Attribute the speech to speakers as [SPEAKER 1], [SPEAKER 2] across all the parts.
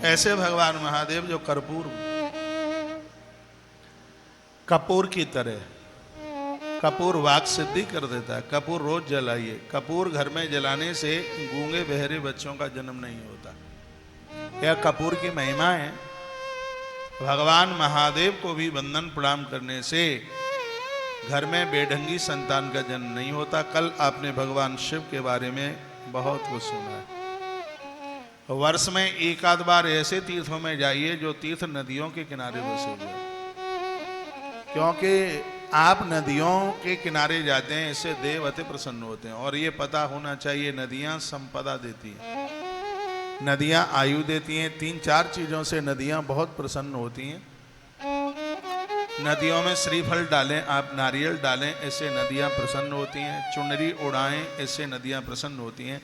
[SPEAKER 1] ऐसे भगवान महादेव जो कपूर की तरह, कपूर वाक सिद्धि कर देता है। कपूर रोज जलाइए। कपूर घर में जलाने से गूंगे बहरे बच्चों का जन्म नहीं होता। यह कपूर की महिमा है। भगवान महादेव को भी वंदन प्रणाम करने से घर में बेढंगी संतान का जन्म नहीं होता। कल आपने भगवान शिव के बारे में बहुत कुछ सुना है। वर्ष में एक आध बार ऐसे तीर्थों में जाइए जो तीर्थ नदियों के किनारे बसे हुए हैं, क्योंकि आप नदियों के किनारे जाते हैं, इससे देव अति प्रसन्न होते हैं। और ये पता होना चाहिए, नदियां संपदा देती हैं, नदियां आयु देती हैं। 3-4 चीजों से नदियां बहुत प्रसन्न होती हैं। नदियों में श्रीफल डालें, आप नारियल डालें, इससे नदियां प्रसन्न होती हैं। चुनरी उड़ाएं, इससे नदियां प्रसन्न होती हैं।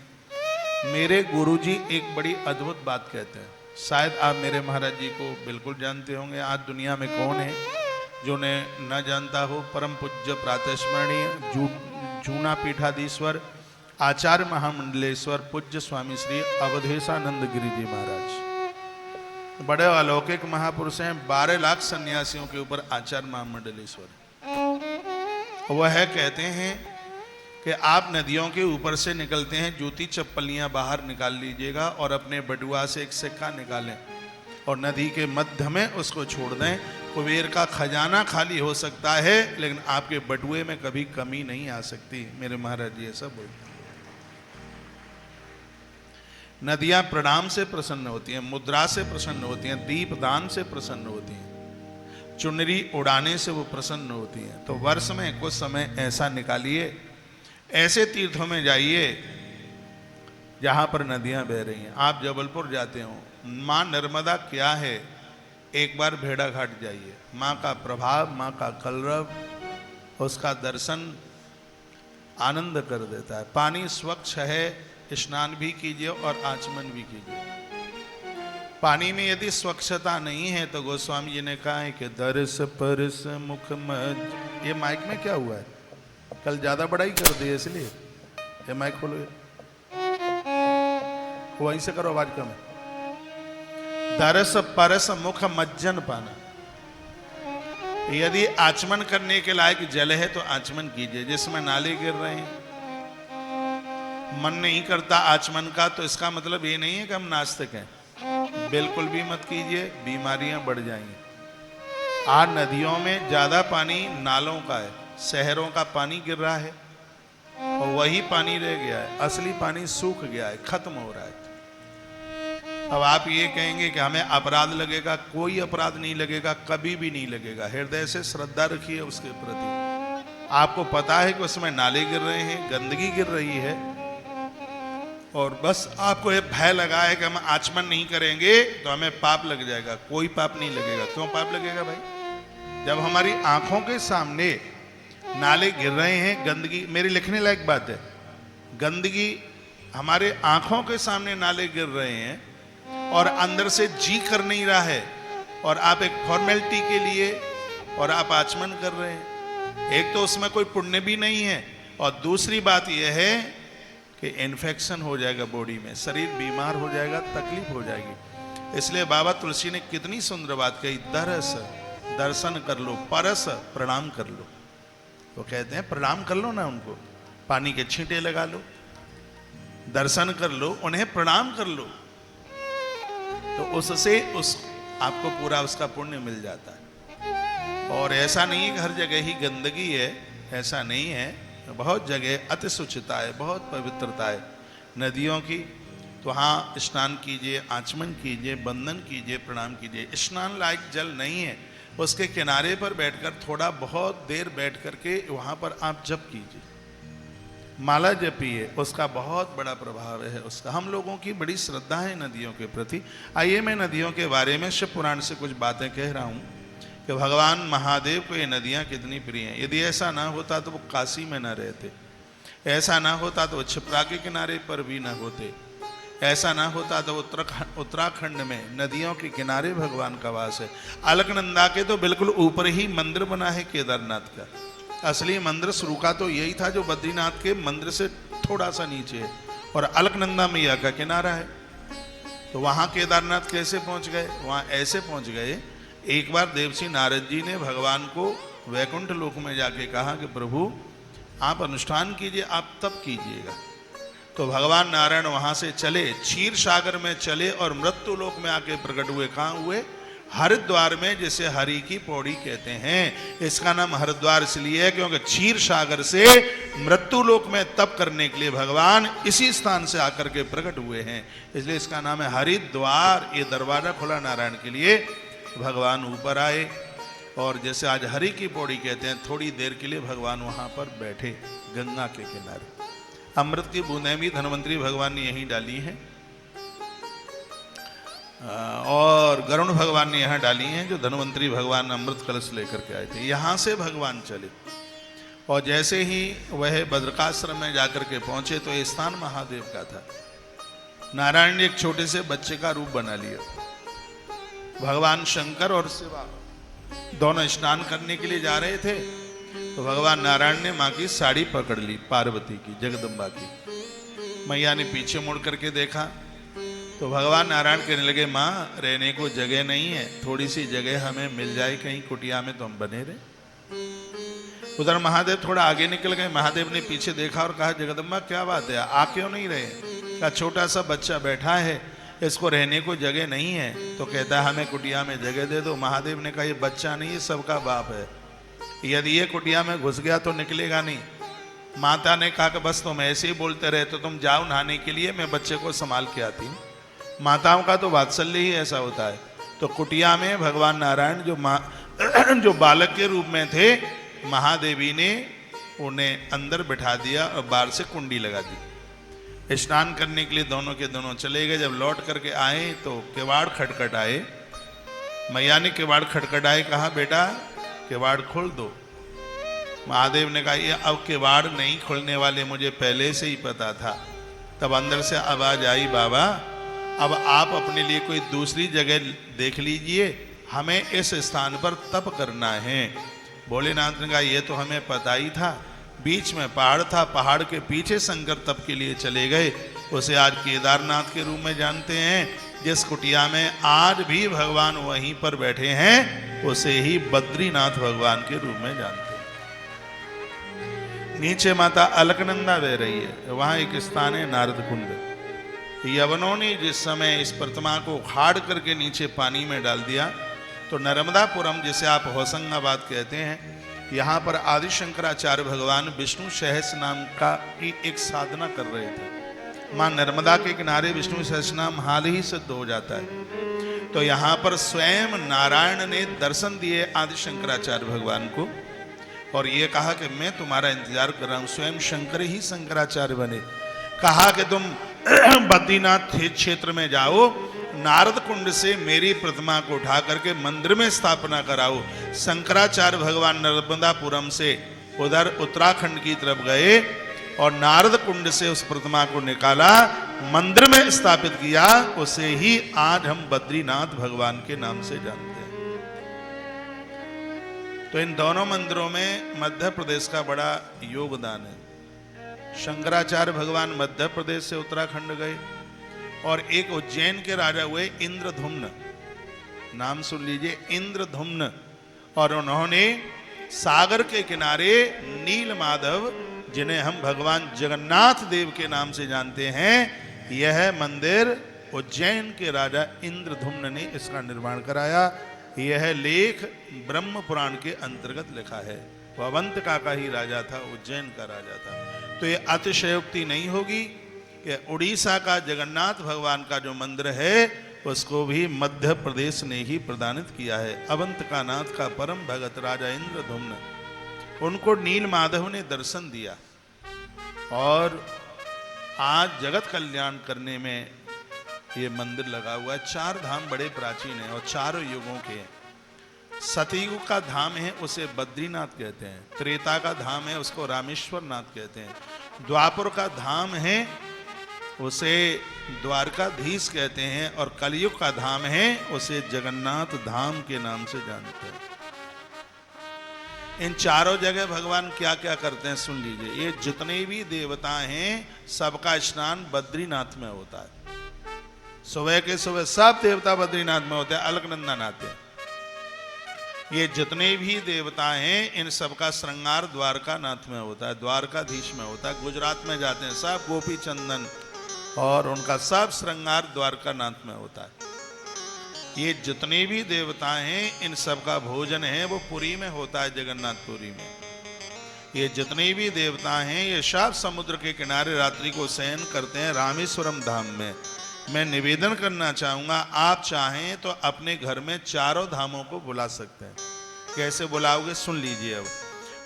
[SPEAKER 1] मेरे गुरुजी एक बड़ी अद्भुत बात कहते हैं, शायद आप मेरे महाराज जी को बिल्कुल जानते होंगे। आज दुनिया में कौन है जो ने न जानता हो? परम पूज्य प्रातस्मरणीय जूना पीठाधीश्वर आचार्य महामंडलेश्वर पूज्य स्वामी श्री अवधेशानंद गिरी जी महाराज बड़े अलौकिक महापुरुष हैं। 12 लाख सन्यासियों के ऊपर आचार्य महामंडलेश्वर। वह कहते हैं कि आप नदियों के ऊपर से निकलते हैं, जूती चप्पलियां बाहर निकाल लीजिएगा और अपने बटुआ से एक सिक्का निकालें और नदी के मध्य में उसको छोड़ दें। कुबेर का खजाना खाली हो सकता है, लेकिन आपके बटुए में कभी कमी नहीं आ सकती। मेरे महाराज जी ऐसा बोलते हैं। नदियां प्रणाम से प्रसन्न होती हैं, मुद्रा से प्रसन्न होती हैं, दीपदान से प्रसन्न होती हैं, चुनरी उड़ाने से वो प्रसन्न होती हैं। तो वर्ष में कुछ समय ऐसा निकालिए, ऐसे तीर्थों में जाइए जहां पर नदियां बह रही हैं। आप जबलपुर जाते हो, माँ नर्मदा क्या है, एक बार भेड़ा घाट जाइए। माँ का प्रभाव, माँ का कलरव, उसका दर्शन आनंद कर देता है। पानी स्वच्छ है, स्नान भी कीजिए और आचमन भी कीजिए। पानी में यदि स्वच्छता नहीं है तो गोस्वामी जी ने कहा है कि दर्श परस मुख मज। ये माइक में क्या हुआ है? कल ज्यादा बड़ाई कर दी इसलिए ये माइक खोलो, वहीं से करो, आवाज कम है। दरस परस मुख मज्जन पाना। यदि आचमन करने के लायक जल है तो आचमन कीजिए। जिसमें नाले गिर रहे हैं, मन नहीं करता आचमन का, तो इसका मतलब ये नहीं है कि हम नास्तिक हैं। बिल्कुल भी मत कीजिए, बीमारियां बढ़ जाएंगी। आज नदियों में ज्यादा पानी नालों का है, शहरों का पानी गिर रहा है और वही पानी रह गया है। असली पानी सूख गया है, खत्म हो रहा है। अब आप ये कहेंगे कि हमें अपराध लगेगा, कोई अपराध नहीं लगेगा, कभी भी नहीं लगेगा। हृदय से श्रद्धा रखिए उसके प्रति। आपको पता है कि उसमें नाले गिर रहे हैं, गंदगी गिर रही है, और बस आपको ये भय लगा है कि हम आचमन नहीं करेंगे तो हमें पाप लग जाएगा। कोई पाप नहीं लगेगा। क्यों पाप लगेगा भाई? जब हमारी आंखों के सामने नाले गिर रहे हैं, गंदगी, मेरी लिखने लायक बात है, गंदगी हमारे आंखों के सामने नाले गिर रहे हैं और अंदर से जी कर नहीं रहा है, और आप एक फॉर्मेलिटी के लिए और आप आचमन कर रहे हैं। एक तो उसमें कोई पुण्य भी नहीं है, और दूसरी बात यह है कि इन्फेक्शन हो जाएगा बॉडी में, शरीर बीमार हो जाएगा, तकलीफ हो जाएगी। इसलिए बाबा तुलसी ने कितनी सुंदर बात कही, दरस दर्शन कर लो, परस प्रणाम कर लो। वो कहते हैं प्रणाम कर लो ना उनको, पानी के छींटे लगा लो, दर्शन कर लो, उन्हें प्रणाम कर लो, तो उससे आपको पूरा उसका पुण्य मिल जाता है। और ऐसा नहीं है कि हर जगह ही गंदगी है, ऐसा नहीं है। बहुत जगह अति शुचिता है, बहुत पवित्रता है नदियों की। तो हाँ, स्नान कीजिए, आचमन कीजिए, बंदन कीजिए, प्रणाम कीजिए। स्नान लायक जल नहीं है, उसके किनारे पर बैठकर थोड़ा बहुत देर बैठ करके वहाँ पर आप जप कीजिए, माला जपिए, उसका बहुत बड़ा प्रभाव है उसका। हम लोगों की बड़ी श्रद्धा है नदियों के प्रति। आइए मैं नदियों के बारे में शिव पुराण से कुछ बातें कह रहा हूँ कि भगवान महादेव को ये नदियाँ कितनी प्रिय हैं। यदि ऐसा ना होता तो वो काशी में ना रहते, ऐसा ना होता तो वो क्षिप्रा के किनारे पर भी ना होते, ऐसा ना होता तो उत्तराखंड में नदियों के किनारे भगवान का वास है। अलकनंदा के तो बिल्कुल ऊपर ही मंदिर बना है केदारनाथ का। असली मंदिर शुरू का तो यही था जो बद्रीनाथ के मंदिर से थोड़ा सा नीचे है, और अलकनंदा मैया का किनारा है। तो वहां केदारनाथ कैसे पहुंच गए? वहां ऐसे पहुंच गए, एक बार देवसी नारद जी ने भगवान को वैकुंठ लोक में जाके कहा कि प्रभु आप अनुष्ठान कीजिए, आप तब कीजिएगा। तो भगवान नारायण वहां से चले, क्षीर सागर में चले और मृत्यु लोक में आके प्रकट हुए। कहाँ हुए? हरिद्वार में, जिसे हरि की पौड़ी कहते हैं। इसका नाम हरिद्वार इसलिए है क्योंकि क्षीर सागर से मृत्यु लोक में तप करने के लिए भगवान इसी स्थान से आकर के प्रकट हुए हैं, इसलिए इसका नाम है हरिद्वार। ये दरवाजा खुला नारायण के लिए, भगवान ऊपर आए और जैसे आज हरि की पौड़ी कहते हैं, थोड़ी देर के लिए भगवान वहां पर बैठे गंगा के किनारे। अमृत की बूंदें भी धन्वंतरी भगवान ने यहीं डाली हैं और गरुण भगवान ने यहाँ डाली हैं, जो धन्वंतरी भगवान अमृत कलश लेकर के आए थे। यहाँ से भगवान चले और जैसे ही वह बद्रिकाश्रम में जाकर के पहुंचे तो ये स्थान महादेव का था। नारायण ने एक छोटे से बच्चे का रूप बना लिया। भगवान शंकर और शिवा दोनों स्नान करने के लिए जा रहे थे, तो भगवान नारायण ने माँ की साड़ी पकड़ ली, पार्वती की, जगदम्बा की। मैया ने पीछे मुड़ करके देखा तो भगवान नारायण कहने लगे, माँ रहने को जगह नहीं है, थोड़ी सी जगह हमें मिल जाए कहीं कुटिया में तो हम बने रहे। उधर महादेव थोड़ा आगे निकल गए। महादेव ने पीछे देखा और कहा, जगदम्बा क्या बात है, आ क्यों नहीं रहे? कहा, छोटा सा बच्चा बैठा है, इसको रहने को जगह नहीं है, तो कहता है हमें कुटिया में जगह दे दो। महादेव ने कहा, ये बच्चा नहीं, ये सबका बाप है, यदि ये कुटिया में घुस गया तो निकलेगा नहीं। माता ने कहा कि बस तुम ऐसे ही बोलते रहे, तो तुम जाओ नहाने के लिए, मैं बच्चे को संभाल के आती हूँ। माताओं का तो वात्सल्य ही ऐसा होता है। तो कुटिया में भगवान नारायण जो बालक के रूप में थे, महादेवी ने उन्हें अंदर बिठा दिया और बाहर से कुंडी लगा दी। स्नान करने के लिए दोनों के दोनों चले गए। जब लौट करके आए तो किवाड़ खटखटाए। मैया ने किवाड़ खटखटाए, कहा बेटा किवाड़ खोल दो। महादेव ने कहा, ये अब किवाड़ नहीं खोलने वाले, मुझे पहले से ही पता था। तब अंदर से आवाज आई, बाबा अब आप अपने लिए कोई दूसरी जगह देख लीजिए, हमें इस स्थान पर तप करना है। भोलेनाथ ने कहा, ये तो हमें पता ही था, बीच में पहाड़ था, पहाड़ के पीछे शंकर तप के लिए चले गए, उसे आज केदारनाथ के रूप में जानते हैं। जिस कुटिया में आज भी भगवान वहीं पर बैठे हैं, उसे ही बद्रीनाथ भगवान के रूप में जानते हैं। नीचे माता अलकनंदा बह रही है, वहां एक स्थान है नारद कुंड। यवनों ने जिस समय इस प्रतिमा को उखाड़ करके नीचे पानी में डाल दिया, तो नर्मदापुरम, जिसे आप होशंगाबाद कहते हैं, यहाँ पर आदि शंकराचार्य भगवान विष्णु सहस्र नाम का की एक साधना कर रहे थे। माँ नर्मदा के किनारे विष्णु सहस्र नाम हाल ही सिद्ध हो जाता है। तो यहाँ पर स्वयं नारायण ने दर्शन दिए आदि शंकराचार्य भगवान को और ये कहा कि मैं तुम्हारा इंतजार कर रहा हूँ। स्वयं शंकर ही शंकराचार्य बने। कहा कि तुम बद्रीनाथ क्षेत्र में जाओ, नारद कुंड से मेरी प्रतिमा को उठा करके मंदिर में स्थापना कराओ। शंकराचार्य भगवान नर्मदापुरम से उधर उत्तराखंड की तरफ गए और नारद कुंड से उस प्रतिमा को निकाला, मंदिर में स्थापित किया। उसे ही आज हम बद्रीनाथ भगवान के नाम से जानते हैं। तो इन दोनों मंदिरों में मध्य प्रदेश का बड़ा योगदान है। शंकराचार्य भगवान मध्य प्रदेश से उत्तराखंड गए और एक उज्जैन के राजा हुए इंद्रधुम्न, नाम सुन लीजिए, इंद्रधुम्न, और उन्होंने सागर के किनारे नील माधव, जिन्हें हम भगवान जगन्नाथ देव के नाम से जानते हैं, यह मंदिर उज्जैन के राजा इंद्रधुम्न ने इसका निर्माण कराया। यह लेख ब्रह्म पुराण के अंतर्गत लिखा है। वह अवंतिका का ही राजा था, उज्जैन का राजा था। तो ये अतिशयोक्ति नहीं होगी कि उड़ीसा का जगन्नाथ भगवान का जो मंदिर है उसको भी मध्य प्रदेश ने ही प्रदानित किया है। अवंतिका नाथ का परम भगत राजा इंद्रधुम्न, उनको नील माधव ने दर्शन दिया और आज जगत कल्याण करने में ये मंदिर लगा हुआ है। 4 धाम बड़े प्राचीन हैं और 4 युगों के हैं। सतयुग का धाम है उसे बद्रीनाथ कहते हैं, त्रेता का धाम है उसको रामेश्वर नाथ कहते हैं, द्वापर का धाम है उसे द्वारकाधीश कहते हैं और कलयुग का धाम है उसे जगन्नाथ धाम के नाम से जानते हैं। इन चारों जगह भगवान क्या क्या करते हैं सुन लीजिए। ये जितने भी देवता हैं सबका स्नान बद्रीनाथ में होता है। सुबह के सुबह सब देवता बद्रीनाथ में होते हैं, अलकनंदा नहाते हैं। ये जितने भी देवता हैं इन सबका श्रृंगार द्वारका नाथ में होता है, द्वारकाधीश में होता है। गुजरात में जाते हैं सब गोपी चंदन और उनका सब श्रृंगार द्वारका नाथ में होता है। ये जितने भी देवता हैं इन सबका भोजन है वो पुरी में होता है, जगन्नाथपुरी में। ये जितने भी देवता हैं ये सब समुद्र के किनारे रात्रि को शयन करते हैं रामेश्वरम धाम में। मैं निवेदन करना चाहूँगा, आप चाहें तो अपने घर में चारों धामों को बुला सकते हैं। कैसे बुलाओगे सुन लीजिए। अब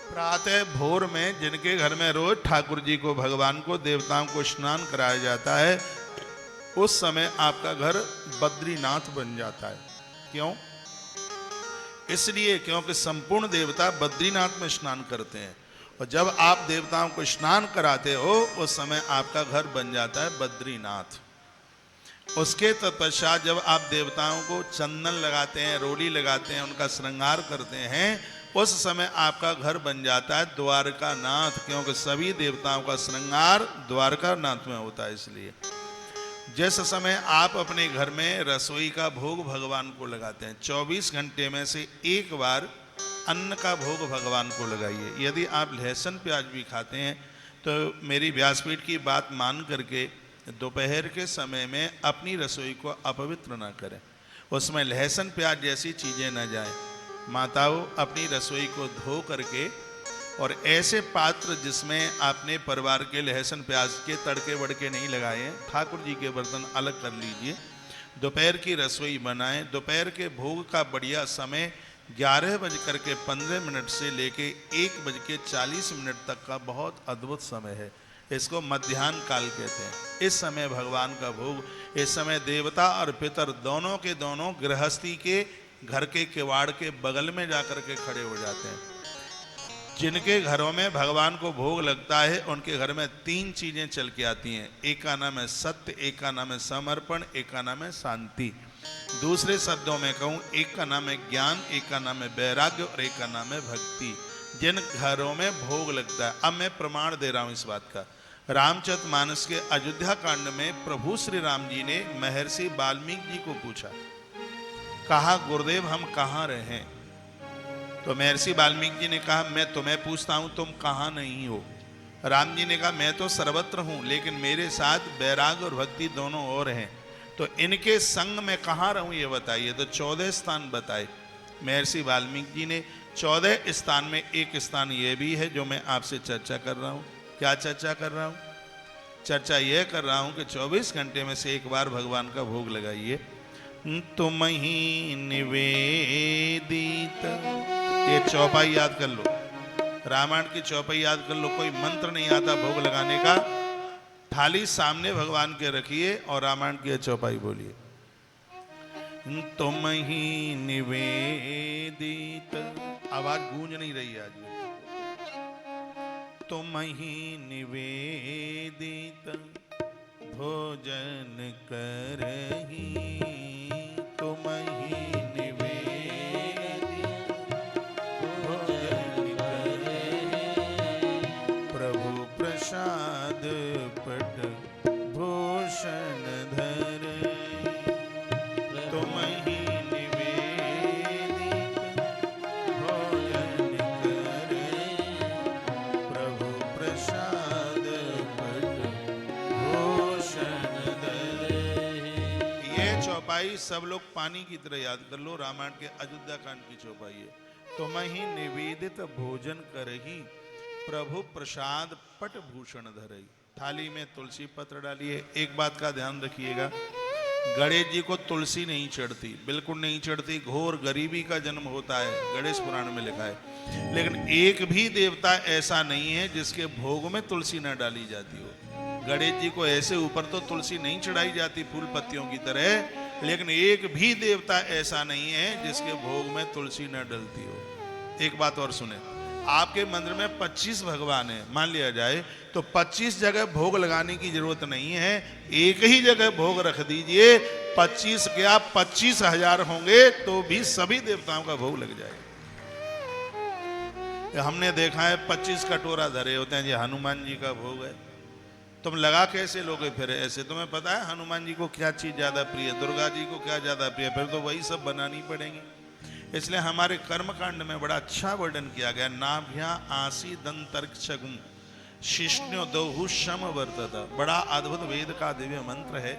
[SPEAKER 1] प्रातः भोर में जिनके घर में रोज ठाकुर जी को, भगवान को, देवताओं को स्नान कराया जाता है, उस समय आपका घर बद्रीनाथ बन जाता है। क्यों? इसलिए क्योंकि संपूर्ण देवता बद्रीनाथ में स्नान करते हैं, और जब आप देवताओं को स्नान कराते हो उस समय आपका घर बन जाता है बद्रीनाथ। उसके तत्पश्चात जब आप देवताओं को चंदन लगाते हैं, रोली लगाते हैं, उनका श्रृंगार करते हैं, उस समय आपका घर बन जाता है द्वारका नाथ, क्योंकि सभी देवताओं का श्रृंगार द्वारका नाथ में होता है। इसलिए जिस समय आप अपने घर में रसोई का भोग भगवान को लगाते हैं, 24 घंटे में से एक बार अन्न का भोग भगवान को लगाइए। यदि आप लहसुन प्याज भी खाते हैं तो मेरी व्यासपीठ की बात मान करके दोपहर के समय में अपनी रसोई को अपवित्र ना करें, उसमें लहसुन प्याज जैसी चीज़ें न जाएं। माताओं अपनी रसोई को धो करके और ऐसे पात्र जिसमें आपने परिवार के लहसुन प्याज के तड़के वड़के नहीं लगाए हैं, ठाकुर जी के बर्तन अलग कर लीजिए। दोपहर की रसोई बनाएं। दोपहर के भोग का बढ़िया समय 11:15 से लेके 1:40 तक का बहुत अद्भुत समय है। इसको मध्याह्न काल कहते हैं। इस समय भगवान का भोग, इस समय देवता और पितर दोनों के दोनों गृहस्थी के घर के किवाड़ के बगल में जाकर के खड़े हो जाते हैं। जिनके घरों में भगवान को भोग लगता है उनके घर में 3 चीजें चल के आती हैं। एक का नाम है सत्य, एक का नाम है समर्पण, एक का नाम है शांति। दूसरे शब्दों में कहूँ, एक का नाम है ज्ञान, एक का नाम है वैराग्य और एक का नाम है भक्ति। जिन घरों में भोग लगता है, अब मैं प्रमाण दे रहा हूँ इस बात का। रामचरितमानस के अयोध्या कांड में प्रभु श्री राम जी ने महर्षि वाल्मीकि जी को पूछा, कहा गुरुदेव हम कहाँ रहें? तो महर्षि वाल्मीकि जी ने कहा मैं तुम्हें पूछता हूँ तुम कहाँ नहीं हो। राम जी ने कहा मैं तो सर्वत्र हूँ, लेकिन मेरे साथ वैराग और भक्ति दोनों और हैं, तो इनके संग में कहाँ रहूँ ये बताइए। तो 14 स्थान बताए महर्षि वाल्मीकि जी ने। 14 स्थान में एक स्थान ये भी है जो मैं आपसे चर्चा कर रहा हूँ। क्या चर्चा कर रहा हूँ? चर्चा यह कर रहा हूँ कि 24 घंटे में से एक बार भगवान का भोग लगाइए। तुम ही निवेदित, ये चौपाई याद कर लो, रामायण की चौपाई याद कर लो। कोई मंत्र नहीं आता भोग लगाने का। थाली सामने भगवान के रखिए और रामायण की चौपाई बोलिए। तुम ही निवेदित, आवाज गूंज नहीं रही है आज। तुम ही निवेदित भोजन करही, तुम ही निवेदित भोजन करही, प्रभु प्रसाद पट भूषण धरई। तुम ही निवेदित भोजन करई, प्रभु प्रसाद पट भूषण धरई। ये चौपाई सब लोग पानी की तरह याद कर लो। रामायण के अयोध्या कांड की चौपाई है। तुम ही निवेदित भोजन करही, प्रभु प्रसाद पट भूषण धरई। थाली में तुलसी पत्र डालिए। एक बात का ध्यान रखिएगा, गणेश जी को तुलसी नहीं चढ़ती, बिल्कुल नहीं चढ़ती। घोर गरीबी का जन्म होता है, गणेश पुराण में लिखा है। लेकिन एक भी देवता ऐसा नहीं है जिसके भोग में तुलसी न डाली जाती हो। गणेश जी को ऐसे ऊपर तो तुलसी नहीं चढ़ाई जाती फूल पत्तियों की तरह, लेकिन एक भी देवता ऐसा नहीं है जिसके भोग में तुलसी न डलती हो। एक बात और सुने, आपके मंदिर में 25 भगवान है मान लिया जाए, तो 25 जगह भोग लगाने की जरूरत नहीं है। एक ही जगह भोग रख दीजिए। 25 क्या 25,000 होंगे तो भी सभी देवताओं का भोग लग जाएगा। हमने देखा है 25 कटोरा धरे होते हैं, ये हनुमान जी का भोग है, तुम लगा कैसे लोगे फिर ऐसे? तुम्हें पता है हनुमान जी को क्या चीज ज्यादा प्रिय, दुर्गा जी को क्या ज्यादा प्रिय, फिर तो वही सब बनानी पड़ेंगी। इसलिए हमारे कर्म कांड में बड़ा अच्छा वर्णन किया गया, नाभ्या आसी दंतर्क्षगुम शिष्णो दोहु शम वर्तता। बड़ा अद्भुत वेद का दिव्य मंत्र है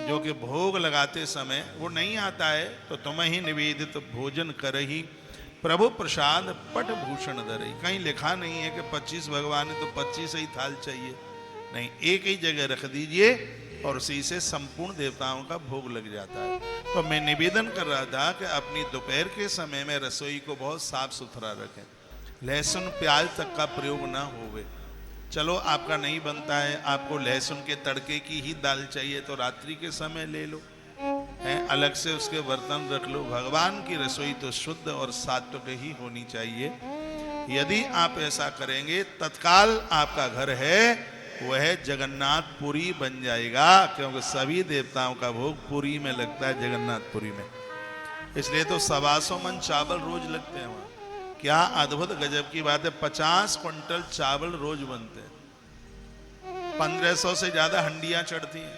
[SPEAKER 1] जो कि भोग लगाते समय वो नहीं आता है, तो तुम्हें ही निवेदित भोजन करही प्रभु प्रसाद पट भूषण धरही। कहीं लिखा नहीं है कि 25 भगवान है तो 25 ही थाल चाहिए, नहीं, एक ही जगह रख दीजिए और उसी से संपूर्ण देवताओं का भोग लग जाता है। तो मैं निवेदन कर रहा था कि अपनी दोपहर के समय में रसोई को बहुत साफ सुथरा रखें, लहसुन प्याज तक का प्रयोग ना होवे। चलो आपका नहीं बनता है, आपको लहसुन के तड़के की ही दाल चाहिए तो रात्रि के समय ले लो, है अलग से उसके बर्तन रख लो। भगवान की रसोई तो शुद्ध और सात्विक ही होनी चाहिए। यदि आप ऐसा करेंगे तत्काल आपका घर है वह जगन्नाथपुरी बन जाएगा, क्योंकि सभी देवताओं का भोग पुरी में लगता है, जगन्नाथपुरी में। इसलिए तो 125 मन चावल रोज लगते हैं वहां। क्या अद्भुत गजब की बात है, 50 क्विंटल चावल रोज बनते हैं। 1500 से ज्यादा हंडियां चढ़ती हैं,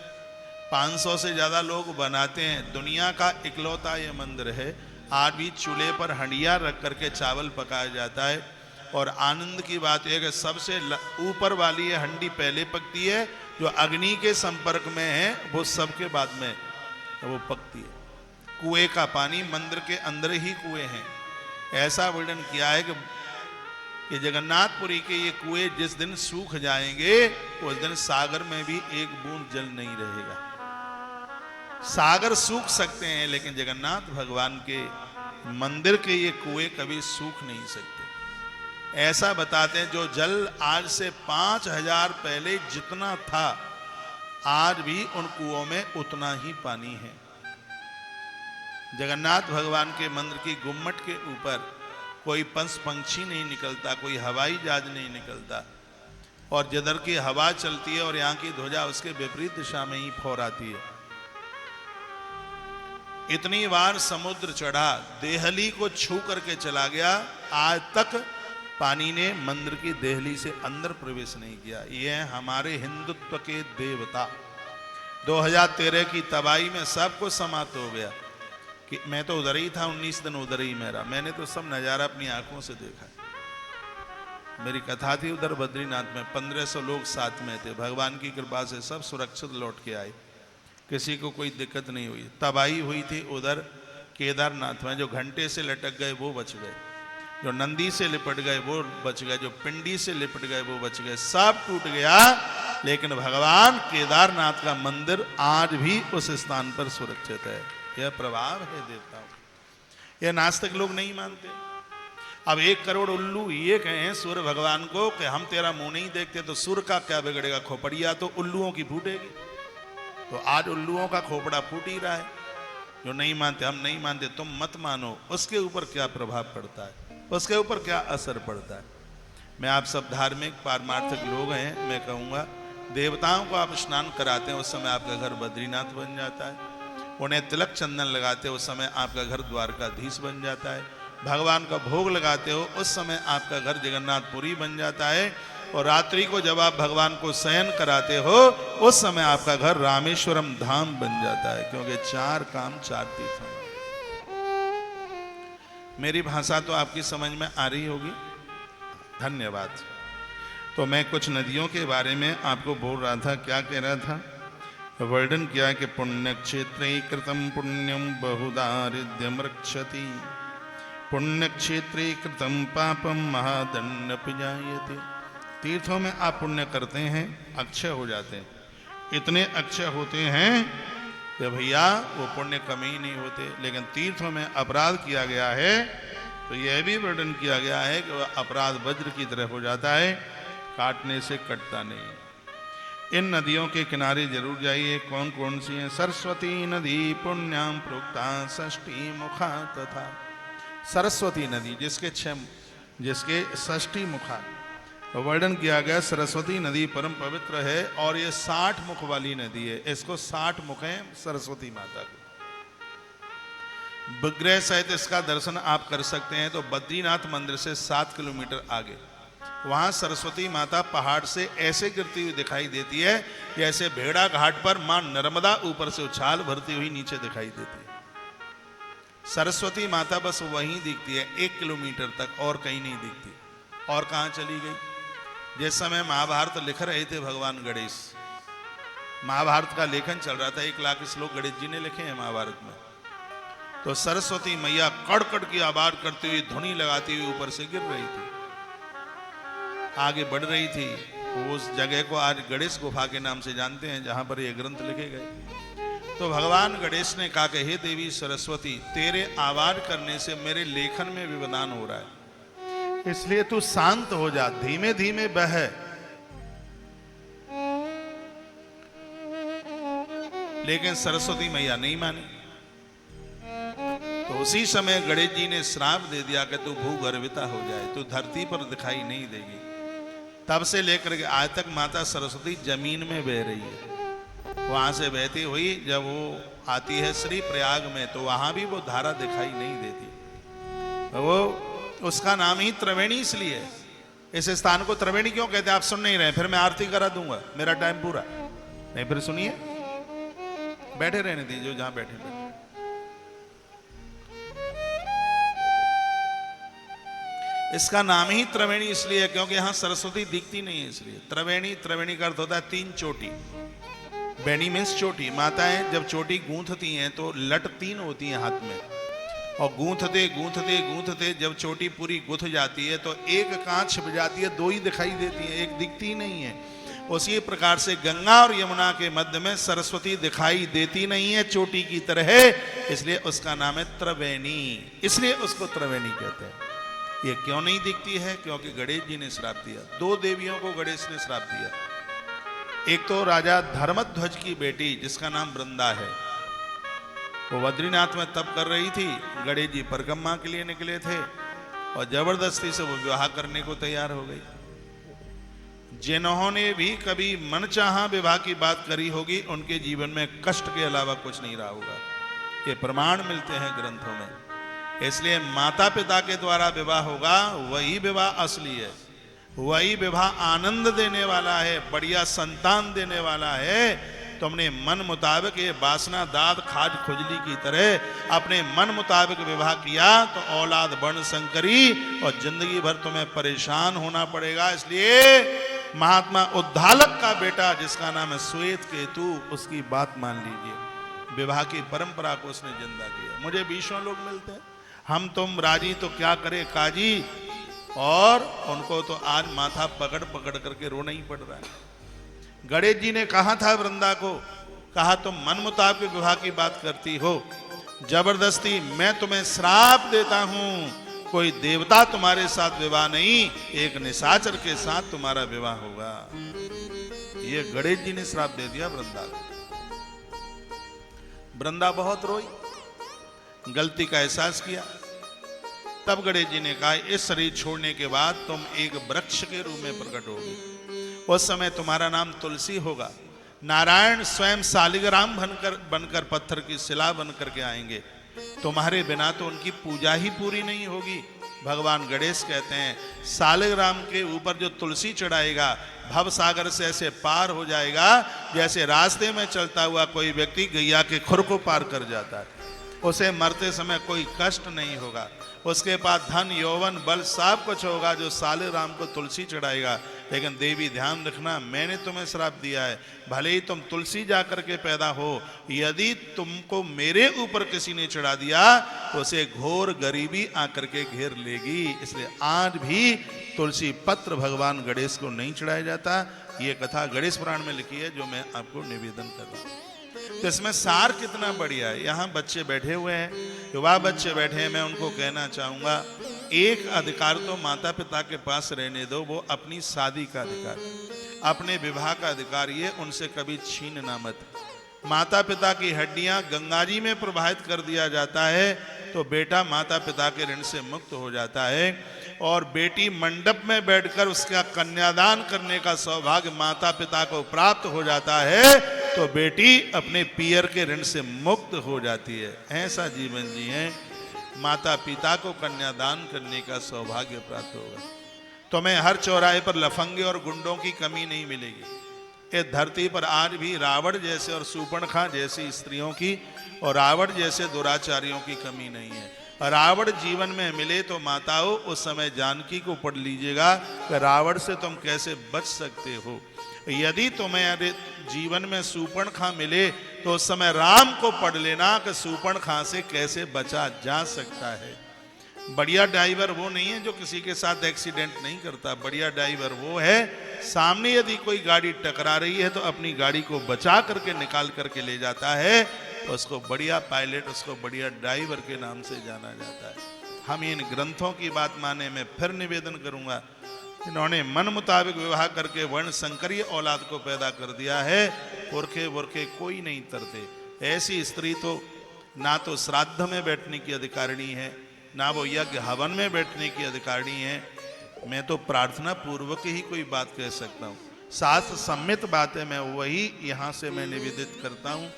[SPEAKER 1] 500 से ज्यादा लोग बनाते हैं। दुनिया का इकलौता ये मंदिर है आज भी चूल्हे पर हंडियां रख करके चावल पकाया जाता है। और आनंद की बात यह कि सबसे ऊपर वाली हंडी पहले पकती है, जो अग्नि के संपर्क में है वो सबके बाद में वो पकती है। कुएं का पानी, मंदिर के अंदर ही कुएं हैं। ऐसा वर्णन किया है कि जगन्नाथपुरी के ये कुएं जिस दिन सूख जाएंगे उस दिन सागर में भी एक बूंद जल नहीं रहेगा। सागर सूख सकते हैं लेकिन जगन्नाथ भगवान के मंदिर के ये कुएं कभी सूख नहीं सकते। ऐसा बताते हैं जो जल आज से 5000 पहले जितना था आज भी उन कुओं में उतना ही पानी है। जगन्नाथ भगवान के मंदिर की गुम्मट के ऊपर कोई पंछी नहीं निकलता, कोई हवाई जहाज नहीं निकलता, और जिधर की हवा चलती है और यहाँ की ध्वजा उसके विपरीत दिशा में ही फहराती है। इतनी बार समुद्र चढ़ा, देहली को छू करके चला गया, आज तक पानी ने मंदिर की देहली से अंदर प्रवेश नहीं किया। ये है हमारे हिंदुत्व के देवता। 2013 की तबाही में सब कुछ समाप्त हो गया कि मैं तो उधर ही था, 19 दिन उधर ही मेरा, मैंने तो सब नज़ारा अपनी आंखों से देखा। मेरी कथा थी उधर बद्रीनाथ में, 1500 लोग साथ में थे। भगवान की कृपा से सब सुरक्षित लौट के आए, किसी को कोई दिक्कत नहीं हुई। तबाही हुई थी उधर केदारनाथ में, जो घंटे से लटक गए वो बच गए, जो नंदी से लिपट गए वो बच गए, जो पिंडी से लिपट गए वो बच गए, सब टूट गया। लेकिन भगवान केदारनाथ का मंदिर आज भी उस स्थान पर सुरक्षित है। यह प्रभाव है देवताओं। यह नास्तिक लोग नहीं मानते। अब 1 करोड़ उल्लू ये कहें सूर्य भगवान को कि हम तेरा मुंह नहीं देखते, तो सूर्य का क्या बिगड़ेगा, खोपड़िया तो उल्लुओं की फूटेगी। तो आज उल्लुओं का खोपड़ा फूट ही रहा है। जो नहीं मानते, हम नहीं मानते, तुम मत मानो, उसके ऊपर क्या प्रभाव पड़ता है, उसके ऊपर क्या असर पड़ता है। मैं आप सब धार्मिक पारमार्थिक लोग हैं, मैं कहूँगा देवताओं को आप स्नान कराते हैं उस समय आपका घर बद्रीनाथ बन जाता है। उन्हें तिलक चंदन लगाते हो उस समय आपका घर द्वारकाधीश बन जाता है। भगवान का भोग लगाते हो उस समय आपका घर जगन्नाथपुरी बन जाता है। और रात्रि को जब आप भगवान को शयन कराते हो उस समय आपका घर रामेश्वरम धाम बन जाता है, क्योंकि 4 काम 4 तीर्थों। मेरी भाषा तो आपकी समझ में आ रही होगी, धन्यवाद। तो मैं कुछ नदियों के बारे में आपको बोल रहा था। क्या कह रहा था? वर्णन किया कि पुण्य क्षेत्रे कृतम पुण्यम बहुदारिद्र्यम रक्षति, पुण्य क्षेत्रे कृतम पापम महादंड पिजायते। तीर्थों में आप पुण्य करते हैं, अक्षय हो जाते हैं। इतने अक्षय होते हैं कि भैया वो पुण्य कम ही नहीं होते। लेकिन तीर्थों में अपराध किया गया है तो यह भी वर्णन किया गया है कि वह अपराध वज्र की तरह हो जाता है, काटने से कटता नहीं। इन नदियों के किनारे जरूर जाइए। कौन कौन सी हैं? सरस्वती नदी पुण्याम प्रोक्ता षष्ठी मुखा तथा। सरस्वती नदी जिसके षष्ठी मुखा वर्णन किया गया। सरस्वती नदी परम पवित्र है और ये 60 मुख वाली नदी है। इसको 60 मुख हैं सरस्वती माता को। विग्रह सहित इसका दर्शन आप कर सकते हैं। तो बद्रीनाथ मंदिर से 7 किलोमीटर आगे वहां सरस्वती माता पहाड़ से ऐसे गिरती हुई दिखाई देती है जैसे भेड़ा घाट पर मां नर्मदा ऊपर से उछाल भरती हुई नीचे दिखाई देती है। सरस्वती माता बस वहीं दिखती है 1 किलोमीटर तक, और कहीं नहीं दिखती। और कहां चली गई? जिस समय महाभारत लिख रहे थे भगवान गणेश, महाभारत का लेखन चल रहा था, 1 लाख श्लोक गणेश जी ने लिखे हैं महाभारत में, तो सरस्वती मैया कड़कड़ की आवाज करती हुई ध्वनि लगाती हुई ऊपर से गिर रही थी, आगे बढ़ रही थी। उस जगह को आज गणेश गुफा के नाम से जानते हैं, जहां पर ये ग्रंथ लिखे गए। तो भगवान गणेश ने कहा कि हे देवी सरस्वती, तेरे आवाज करने से मेरे लेखन में व्यवधान हो रहा है, इसलिए तू शांत हो जा, धीमे धीमे बह। लेकिन सरस्वती मैया नहीं मानी। तो उसी समय गणेश जी ने श्राप दे दिया कि तू भूगर्भिता हो जाए, तू धरती पर दिखाई नहीं देगी। तब से लेकर के आज तक माता सरस्वती जमीन में बह रही है। वहां से बहती हुई जब वो आती है श्री प्रयाग में, तो वहां भी वो धारा दिखाई नहीं देती। वो उसका नाम ही त्रिवेणी इसलिए है। इस स्थान को त्रिवेणी क्यों कहते हैं आप सुन नहीं रहे? फिर मैं आरती करा दूंगा, मेरा टाइम पूरा नहीं। फिर सुनिए, बैठे रहने दीजिए जहां बैठे बैठे। इसका नाम ही त्रिवेणी इसलिए है क्योंकि यहां सरस्वती दिखती नहीं है, इसलिए त्रिवेणी। त्रिवेणी का अर्थ होता है 3 चोटी। बेनी मीन्स चोटी। माताएं जब चोटी गूंथती हैं तो लट 3 होती हैं हाथ में, और गूंथते गूंथते गूंथते जब चोटी पूरी गुथ जाती है तो एक कहां छिप जाती है, 2 ही दिखाई देती है, एक दिखती ही नहीं है। उसी प्रकार से गंगा और यमुना के मध्य में सरस्वती दिखाई देती नहीं है चोटी की तरह, इसलिए उसका नाम है त्रिवेणी, इसलिए उसको त्रिवेणी कहते हैं। ये क्यों नहीं दिखती है? क्योंकि गणेश जी ने श्राप दिया। 2 देवियों को गणेश ने श्राप दिया। एक तो राजा धर्मध्वज की बेटी जिसका नाम वृंदा है, वो बद्रीनाथ में तप कर रही थी, गणेश जी परिक्रमा के लिए निकले थे और जबरदस्ती से वो विवाह करने को तैयार हो गई। जिन्होंने भी कभी मनचाहा विवाह की बात करी होगी, उनके जीवन में कष्ट के अलावा कुछ नहीं रहा होगा। ये प्रमाण मिलते हैं ग्रंथों में। इसलिए माता पिता के द्वारा विवाह होगा, वही विवाह असली है, वही विवाह आनंद देने वाला है, बढ़िया संतान देने वाला है। तुमने मन मुताबिक ये वासना दाद खाज खुजली की तरह अपने मन मुताबिक विवाह किया तो औलाद बन संकरी और जिंदगी भर तुम्हें परेशान होना पड़ेगा। इसलिए महात्मा उद्धालक का बेटा जिसका नाम है श्वेत केतु, उसकी बात मान लीजिए। विवाह की परंपरा को उसने जिंदा किया। मुझे 20 लोग मिलते हैं, हम तुम राजी तो क्या करे काजी, और उनको तो आज माथा पकड़ पकड़ करके रोना ही पड़ रहा है। गणेश जी ने कहा था वृंदा को, कहा तुम मन मुताबिक विवाह की बात करती हो, जबरदस्ती मैं तुम्हें श्राप देता हूं, कोई देवता तुम्हारे साथ विवाह नहीं, एक निशाचर के साथ तुम्हारा विवाह होगा। ये गणेश जी ने श्राप दे दिया वृंदा को। वृंदा बहुत रोई, गलती का एहसास किया। तब गणेश जी ने कहा इस शरीर छोड़ने के बाद तुम एक वृक्ष के रूप में प्रकट होगी, उस समय तुम्हारा नाम तुलसी होगा। नारायण स्वयं शालिग्राम बनकर पत्थर की शिला बनकर के आएंगे, तुम्हारे बिना तो उनकी पूजा ही पूरी नहीं होगी। भगवान गणेश कहते हैं शालिग्राम के ऊपर जो तुलसी चढ़ाएगा भव सागर से ऐसे पार हो जाएगा जैसे रास्ते में चलता हुआ कोई व्यक्ति गैया के खुर को पार कर जाता है। उसे मरते समय कोई कष्ट नहीं होगा, उसके पास धन यौवन बल सब कुछ होगा जो शालिग्राम को तुलसी चढ़ाएगा। लेकिन देवी ध्यान रखना, मैंने तुम्हें श्राप दिया है, भले ही तुम तुलसी जाकर के पैदा हो, यदि तुमको मेरे ऊपर किसी ने चढ़ा दिया तो उसे घोर गरीबी आकर के घेर लेगी। इसलिए आज भी तुलसी पत्र भगवान गणेश को नहीं चढ़ाया जाता। ये कथा गणेश पुराण में लिखी है जो मैं आपको निवेदन कर रहा हूं। तो इसमें सार कितना बढ़िया है। यहाँ बच्चे बैठे हुए हैं, युवा बच्चे बैठे हैं, मैं उनको कहना चाहूंगा एक अधिकार तो माता पिता के पास रहने दो, वो अपनी शादी का अधिकार, अपने विवाह का अधिकार, ये उनसे कभी छीनना मत। माता पिता की हड्डियां गंगा जी में प्रवाहित कर दिया जाता है तो बेटा माता पिता के ऋण से मुक्त हो जाता है, और बेटी मंडप में बैठकर उसका कन्यादान करने का सौभाग्य माता पिता को प्राप्त हो जाता है तो बेटी अपने पियर के ऋण से मुक्त हो जाती है। ऐसा जीवन जिए, माता पिता को कन्यादान करने का सौभाग्य प्राप्त होगा। तुम्हें हर चौराहे पर लफंगे और गुंडों की कमी नहीं मिलेगी। ये धरती पर आज भी रावण जैसे और सूर्पणखा जैसी स्त्रियों की और रावण जैसे दुराचारियों की कमी नहीं है। रावण जीवन में मिले तो माताओं उस समय जानकी को पढ़ लीजिएगा कि रावण से तुम कैसे बच सकते हो। यदि तुम्हें जीवन में सूर्पणखा मिले तो उस समय राम को पढ़ लेना कि सूर्पणखा से कैसे बचा जा सकता है। बढ़िया ड्राइवर वो नहीं है जो किसी के साथ एक्सीडेंट नहीं करता। बढ़िया ड्राइवर वो है, सामने यदि कोई गाड़ी टकरा रही है तो अपनी गाड़ी को बचा करके निकाल करके ले जाता है, तो उसको बढ़िया पायलट, उसको बढ़िया ड्राइवर के नाम से जाना जाता है। हम इन ग्रंथों की बात माने, मैं फिर निवेदन करूंगा, इन्होंने मन मुताबिक विवाह करके वर्ण संकरीय औलाद को पैदा कर दिया है। पुरखे वुरखे कोई नहीं तरते। ऐसी स्त्री तो ना तो श्राद्ध में बैठने की अधिकारिणी है, ना वो यज्ञ हवन में बैठने की अधिकारिणी है। मैं तो प्रार्थना पूर्वक ही कोई बात कह सकता हूँ, शास्त्र सम्मित बातें मैं वही यहाँ से मैं निवेदित करता हूँ।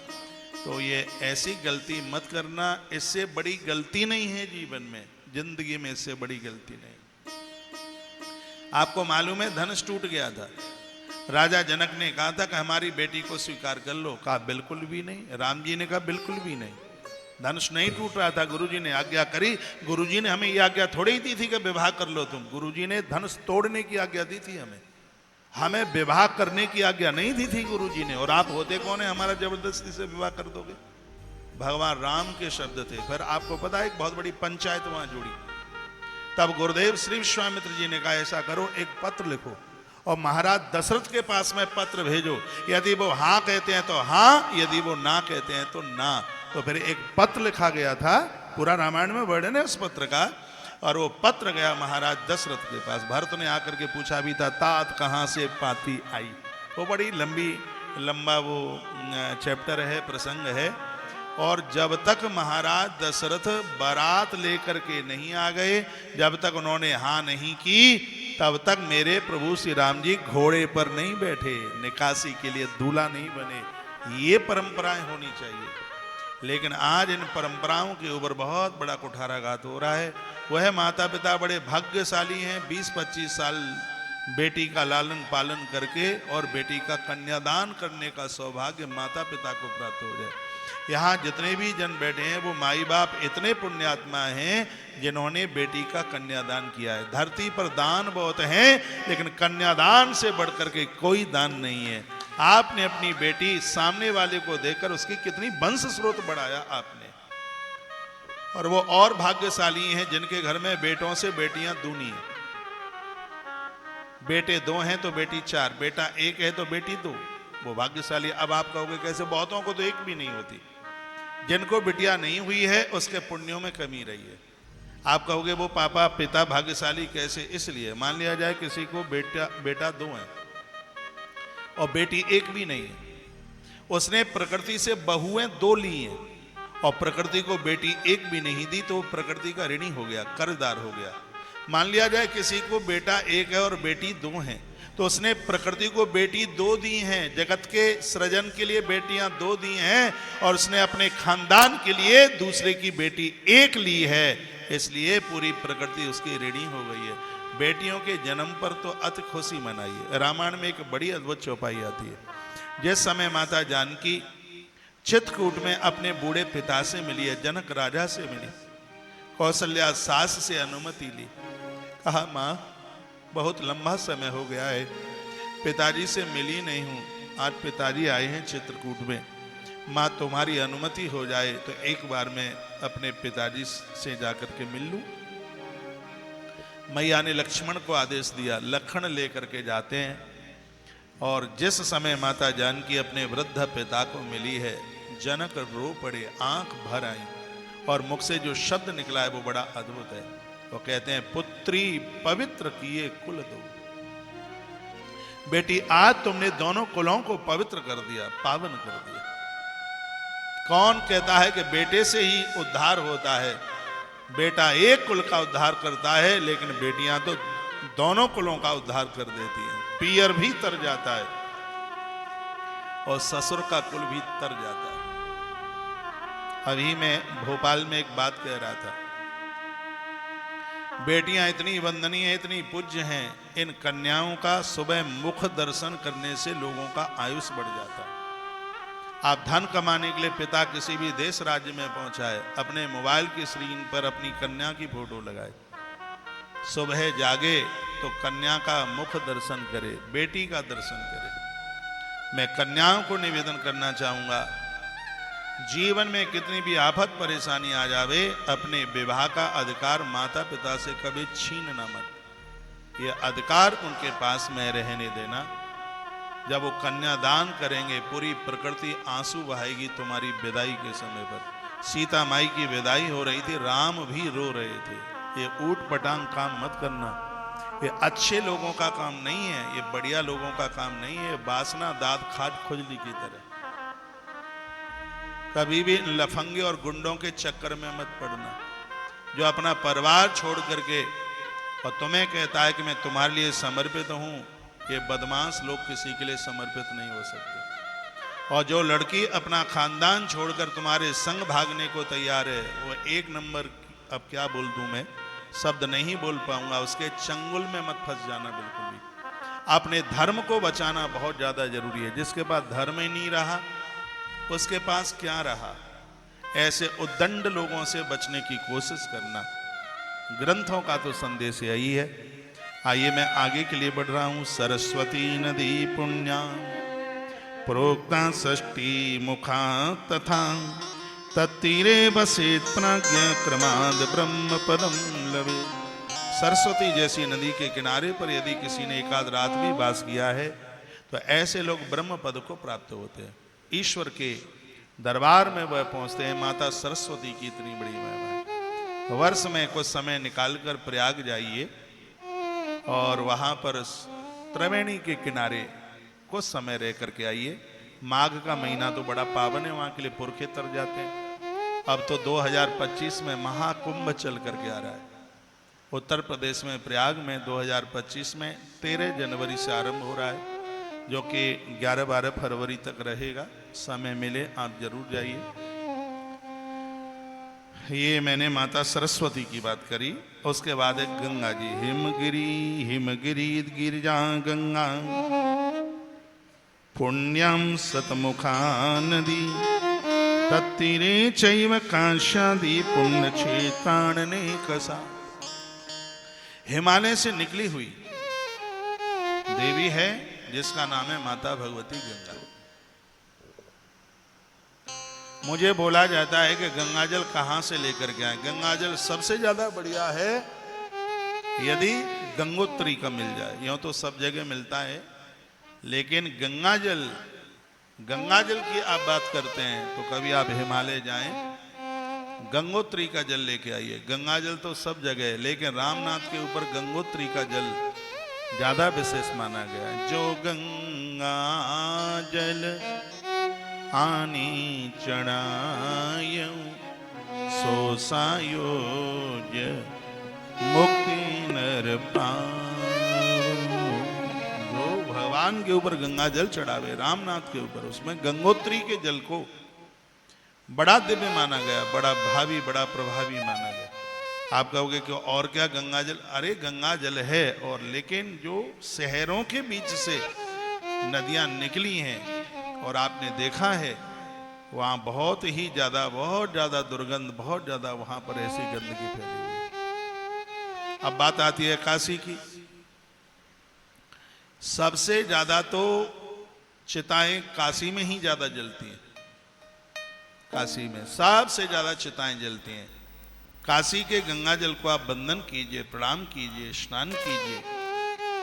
[SPEAKER 1] तो ये ऐसी गलती मत करना, इससे बड़ी गलती नहीं है जीवन में, जिंदगी में इससे बड़ी गलती नहीं। आपको मालूम है धनुष टूट गया था, राजा जनक ने कहा था कि हमारी बेटी को स्वीकार कर लो। कहा बिल्कुल भी नहीं। राम जी ने कहा बिल्कुल भी नहीं। धनुष नहीं टूट रहा था, गुरुजी ने आज्ञा करी। गुरुजी ने हमें यह आज्ञा थोड़ी ही दी थी कि विवाह कर लो तुम। गुरुजी ने धनुष तोड़ने की आज्ञा दी थी हमें विवाह करने की आज्ञा नहीं दी थी गुरुजी ने। और आप होते कौन है हमारा जबरदस्ती से विवाह कर दोगे? भगवान राम के शब्द थे। फिर आपको पता है एक बहुत बड़ी पंचायत वहां जुड़ी। तब गुरुदेव श्री विश्वामित्र जी ने कहा ऐसा करो, एक पत्र लिखो और महाराज दशरथ के पास में पत्र भेजो। यदि वो हाँ कहते हैं तो हाँ, यदि वो ना कहते हैं तो ना। तो फिर एक पत्र लिखा गया था, पूरा रामायण में वर्णन है उस पत्र का। और वो पत्र गया महाराज दशरथ के पास। भरत ने आकर के पूछा भी था, तात कहाँ से पाती आई। वो बड़ी लंबा वो चैप्टर है, प्रसंग है। और जब तक महाराज दशरथ बारात लेकर के नहीं आ गए, जब तक उन्होंने हाँ नहीं की, तब तक मेरे प्रभु श्री राम जी घोड़े पर नहीं बैठे, निकासी के लिए दूल्हा नहीं बने। ये परंपराएं होनी चाहिए। लेकिन आज इन परंपराओं के ऊपर बहुत बड़ा कुठाराघात हो रहा है। वह माता पिता बड़े भाग्यशाली हैं, 20-25 साल बेटी का लालन पालन करके और बेटी का कन्यादान करने का सौभाग्य माता पिता को प्राप्त हो जाए। यहाँ जितने भी जन बैठे हैं वो माई बाप इतने पुण्यात्मा हैं जिन्होंने बेटी का कन्यादान किया है। धरती पर दान बहुत हैं, लेकिन कन्यादान से बढ़कर के कोई दान नहीं है। आपने अपनी बेटी सामने वाले को देखकर उसकी कितनी वंश स्रोत बढ़ाया आपने। और वो और भाग्यशाली हैं जिनके घर में बेटों से बेटियां दूनी हैं। बेटे 2 हैं तो बेटी 4, बेटा 1 है तो बेटी 2। वो भाग्यशाली। अब आप कहोगे कैसे? बहुतों को तो एक भी नहीं होती। जिनको बिटिया नहीं हुई है उसके पुण्यों में कमी रही है। आप कहोगे वो पापा पिता भाग्यशाली कैसे? इसलिए मान लिया जाए किसी को बेटा 2 है और बेटी 1 भी नहीं है। उसने प्रकृति से बहुएं 2 ली हैं और प्रकृति को बेटी 1 भी नहीं दी, तो वो प्रकृति का ऋणी हो गया, कर्जदार हो गया। मान लिया जाए किसी को बेटा 1 है और बेटी 2 है, तो उसने प्रकृति को बेटी 2 दी हैं, जगत के सृजन के लिए बेटियां 2 दी हैं, और उसने अपने खानदान के लिए दूसरे की बेटी 1 ली है। इसलिए पूरी प्रकृति उसकी ऋणी हो गई है। बेटियों के जन्म पर तो अति खुशी मनाइए। रामायण में एक बड़ी अद्भुत चौपाई आती है। जिस समय माता जानकी चित्रकूट में अपने बूढ़े पिता से मिली है, जनक राजा से मिली, कौशल्या सास से अनुमति ली। कहा माँ बहुत लंबा समय हो गया है, पिताजी से मिली नहीं हूँ, आज पिताजी आए हैं चित्रकूट में, माँ तुम्हारी अनुमति हो जाए तो एक बार मैं अपने पिताजी से जाकर के मिल लूँ। मैया ने लक्ष्मण को आदेश दिया, लखन लेकर के जाते हैं। और जिस समय माता जानकी अपने वृद्ध पिता को मिली है, जनक रो पड़े, आंख भर आई, और मुख से जो शब्द निकला है वो बड़ा अद्भुत है। वो कहते हैं पुत्री पवित्र किए कुल दो। बेटी आज तुमने दोनों कुलों को पवित्र कर दिया, पावन कर दिया। कौन कहता है कि बेटे से ही उद्धार होता है? बेटा एक कुल का उद्धार करता है, लेकिन बेटियां तो दोनों कुलों का उद्धार कर देती हैं। पियर भी तर जाता है और ससुर का कुल भी तर जाता है। अभी मैं भोपाल में एक बात कह रहा था। बेटियां इतनी वंदनीय इतनी पूज्य हैं, इन कन्याओं का सुबह मुख दर्शन करने से लोगों का आयुष बढ़ जाता है। आप धन कमाने के लिए पिता किसी भी देश राज्य में पहुंचाए, अपने मोबाइल की स्क्रीन पर अपनी कन्या की फोटो लगाए, सुबह जागे तो कन्या का मुख दर्शन करे, बेटी का दर्शन करे। मैं कन्याओं को निवेदन करना चाहूंगा, जीवन में कितनी भी आफत परेशानी आ जावे, अपने विवाह का अधिकार माता पिता से कभी छीनना मत। ये अधिकार उनके पास में रहने देना। जब वो कन्यादान करेंगे, पूरी प्रकृति आंसू बहाएगी तुम्हारी विदाई के समय पर। सीता माई की विदाई हो रही थी, राम भी रो रहे थे। ये ऊट पटांग काम मत करना, ये अच्छे लोगों का काम नहीं है, ये बढ़िया लोगों का काम नहीं है। वासना दांत खाट खुजली की तरह। कभी भी लफंगे और गुंडों के चक्कर में मत पड़ना, जो अपना परिवार छोड़ करके और तुम्हें कहता है कि मैं तुम्हारे लिए समर्पित हूं। ये बदमाश लोग किसी के लिए समर्पित नहीं हो सकते। और जो लड़की अपना खानदान छोड़कर तुम्हारे संग भागने को तैयार है, वो एक नंबर, अब क्या बोल दूं मैं, शब्द नहीं बोल पाऊंगा, उसके चंगुल में मत फंस जाना बिल्कुल भी। अपने धर्म को बचाना बहुत ज्यादा जरूरी है। जिसके पास धर्म ही नहीं रहा, उसके पास क्या रहा। ऐसे उद्दंड लोगों से बचने की कोशिश करना। ग्रंथों का तो संदेश यही है। आइए मैं आगे के लिए बढ़ रहा हूं। सरस्वती नदी पुण्या प्रोक्ता षष्ठी मुखा तथा तत्तीरे बसेत प्राज्ञ क्रमाद ब्रह्म पदम लवे। सरस्वती जैसी नदी के किनारे पर यदि किसी ने एकाध रात भी वास किया है, तो ऐसे लोग ब्रह्म पद को प्राप्त होते हैं। ईश्वर के दरबार में वह पहुंचते हैं। माता सरस्वती की इतनी बड़ी महिमा है। वर्ष में कुछ समय निकालकर प्रयाग जाइए और वहां पर त्रिवेणी के किनारे कुछ समय रह करके आइए। माघ का महीना तो बड़ा पावन है, वहां के लिए पुरखे तर जाते हैं। अब तो 2025 में महाकुंभ चल करके आ रहा है उत्तर प्रदेश में, प्रयाग में। 2025 में 13 जनवरी से आरंभ हो रहा है, जो कि 11-12 फरवरी तक रहेगा। समय मिले आप जरूर जाइए। ये मैंने माता सरस्वती की बात करी। उसके बाद एक गंगा जी, हिमगिरी गिरिजा गंगा पुण्यम सतमुखा नदी तत्तीरे चैव कांशादी पुण्य क्षेत्राणने कसा। हिमालय से निकली हुई देवी है, जिसका नाम है माता भगवती गंगा। मुझे बोला जाता है कि गंगाजल कहां से लेकर के आए। गंगाजल सबसे ज्यादा बढ़िया है यदि गंगोत्री का मिल जाए। यूं तो सब जगह मिलता है, लेकिन गंगाजल की आप बात करते हैं तो कभी आप हिमालय जाएं, गंगोत्री का जल लेके आइए। गंगाजल तो सब जगह है, लेकिन रामनाथ के ऊपर गंगोत्री का जल ज्यादा विशेष माना गया है। जो गंगा जल आनी चढ़ायो सो सायोज मुक्ति नर पाओ। जो भगवान के ऊपर गंगा जल चढ़ावे, रामनाथ के ऊपर, उसमें गंगोत्री के जल को बड़ा दिव्य माना गया, बड़ा भावी, बड़ा प्रभावी माना गया। आप कहोगे कि और क्या गंगाजल? अरे गंगा जल है, और लेकिन जो शहरों के बीच से नदियां निकली हैं और आपने देखा है, वहां बहुत ज्यादा दुर्गंध, बहुत ज्यादा वहां पर ऐसी गंदगी फैली हुई है। अब बात आती है काशी की। सबसे ज्यादा तो चिताएं काशी में ही ज्यादा जलती हैं। काशी में सबसे ज्यादा चिताएं जलती हैं। काशी के गंगा जल को आप वंदन कीजिए, प्रणाम कीजिए, स्नान कीजिए,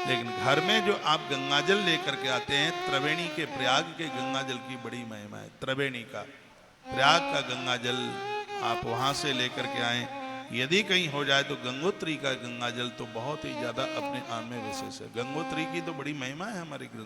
[SPEAKER 1] लेकिन घर में जो आप गंगाजल लेकर के आते हैं, त्रिवेणी के, प्रयाग के गंगाजल की बड़ी महिमा है। त्रिवेणी का, प्रयाग का गंगाजल आप वहां से लेकर के आए। यदि कहीं हो जाए तो गंगोत्री का गंगाजल तो बहुत ही ज्यादा अपने आप में विशेष है। गंगोत्री की तो बड़ी महिमा है हमारे ग्रंथ।